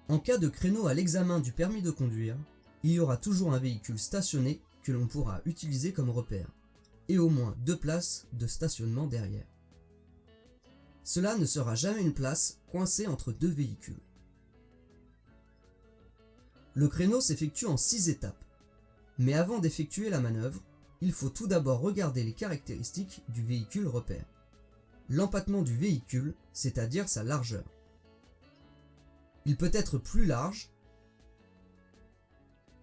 En cas de créneau à l'examen du permis de conduire, il y aura toujours un véhicule stationné que l'on pourra utiliser comme repère, et au moins 2 places de stationnement derrière. Cela ne sera jamais une place coincée entre 2 véhicules. Le créneau s'effectue en 6 étapes, mais avant d'effectuer la manœuvre, il faut tout d'abord regarder les caractéristiques du véhicule repère. L'empattement du véhicule, c'est-à-dire sa largeur. Il peut être plus large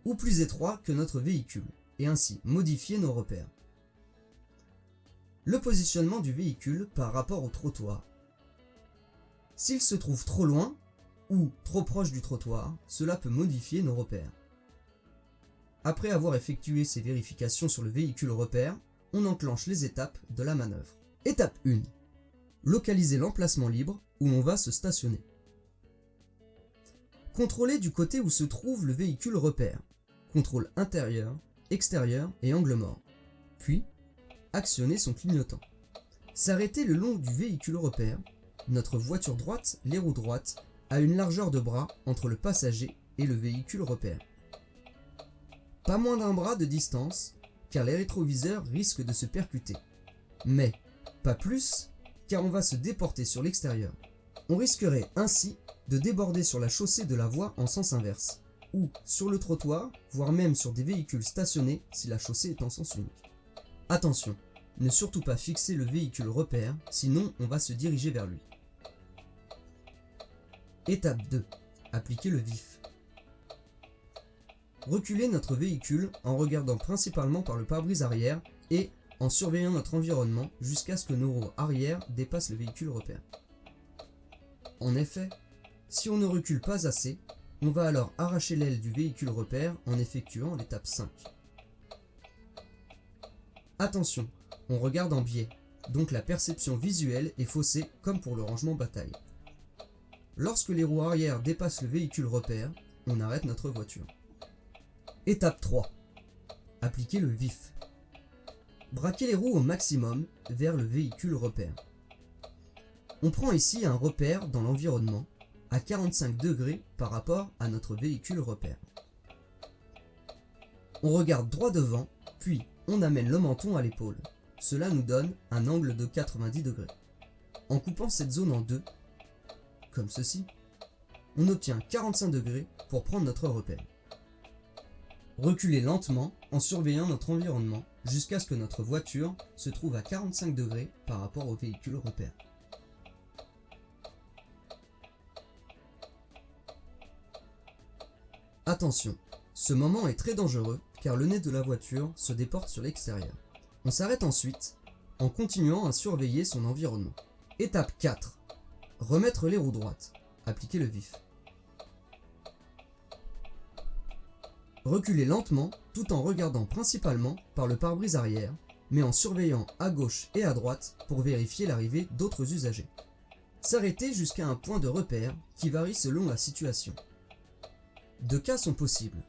ou plus étroit que notre véhicule, et ainsi modifier nos repères. Le positionnement du véhicule par rapport au trottoir. S'il se trouve trop loin ou trop proche du trottoir, cela peut modifier nos repères. Après avoir effectué ces vérifications sur le véhicule repère, on enclenche les étapes de la manœuvre. Étape 1. Localiser l'emplacement libre où l'on va se stationner. Contrôler du côté où se trouve le véhicule repère. Contrôle intérieur, extérieur et angle mort. Puis, actionner son clignotant. S'arrêter le long du véhicule repère. Notre voiture droite, les roues droites, a une largeur de bras entre le passager et le véhicule repère. Pas moins d'un bras de distance, car les rétroviseurs risquent de se percuter. Mais, pas plus, car on va se déporter sur l'extérieur. On risquerait ainsi de déborder sur la chaussée de la voie en sens inverse, ou sur le trottoir, voire même sur des véhicules stationnés si la chaussée est en sens unique. Attention, ne surtout pas fixer le véhicule repère, sinon on va se diriger vers lui. Étape 2. Appliquer le vif. Reculer notre véhicule en regardant principalement par le pare-brise arrière et en surveillant notre environnement jusqu'à ce que nos roues arrière dépassent le véhicule repère. En effet, si on ne recule pas assez, on va alors arracher l'aile du véhicule repère en effectuant l'étape 5. Attention, on regarde en biais, donc la perception visuelle est faussée comme pour le rangement bataille. Lorsque les roues arrière dépassent le véhicule repère, on arrête notre voiture. Étape 3. Appliquer le vif. Braquer les roues au maximum vers le véhicule repère. On prend ici un repère dans l'environnement à 45 degrés par rapport à notre véhicule repère. On regarde droit devant, puis on amène le menton à l'épaule. Cela nous donne un angle de 90 degrés. En coupant cette zone en deux, comme ceci, on obtient 45 degrés pour prendre notre repère. Reculer lentement en surveillant notre environnement jusqu'à ce que notre voiture se trouve à 45 degrés par rapport au véhicule repère. Attention, ce moment est très dangereux car le nez de la voiture se déporte sur l'extérieur. On s'arrête ensuite en continuant à surveiller son environnement. Étape 4. Remettre les roues droites. Appliquer le vif. Reculer lentement tout en regardant principalement par le pare-brise arrière, mais en surveillant à gauche et à droite pour vérifier l'arrivée d'autres usagers. S'arrêter jusqu'à un point de repère qui varie selon la situation. 2 cas sont possibles.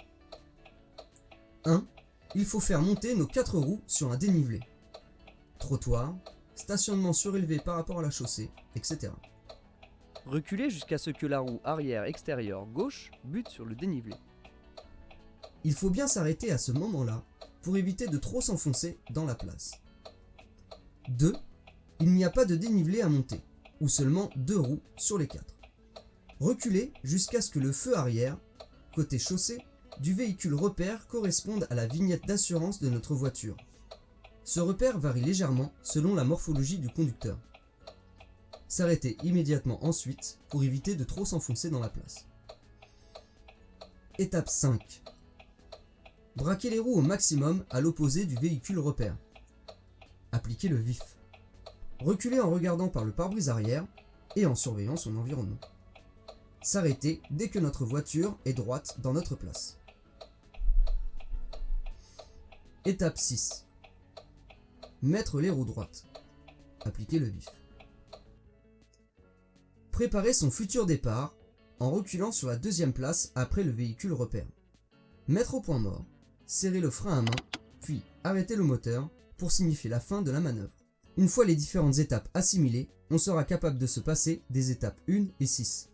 1. Il faut faire monter nos 4 roues sur un dénivelé. Trottoir, stationnement surélevé par rapport à la chaussée, etc. Reculer jusqu'à ce que la roue arrière extérieure gauche bute sur le dénivelé. Il faut bien s'arrêter à ce moment-là pour éviter de trop s'enfoncer dans la place. 2. Il n'y a pas de dénivelé à monter, ou seulement 2 roues sur les 4. Reculer jusqu'à ce que le feu arrière, côté chaussée, du véhicule repère corresponde à la vignette d'assurance de notre voiture. Ce repère varie légèrement selon la morphologie du conducteur. S'arrêter immédiatement ensuite pour éviter de trop s'enfoncer dans la place. Étape 5. Braquer les roues au maximum à l'opposé du véhicule repère. Appliquer le vif. Reculer en regardant par le pare-brise arrière et en surveillant son environnement. S'arrêter dès que notre voiture est droite dans notre place. Étape 6. Mettre les roues droites. Appliquer le vif. Préparer son futur départ en reculant sur la 2e place après le véhicule repère. Mettre au point mort, serrer le frein à main, puis arrêter le moteur pour signifier la fin de la manœuvre. Une fois les différentes étapes assimilées, on sera capable de se passer des étapes 1 et 6.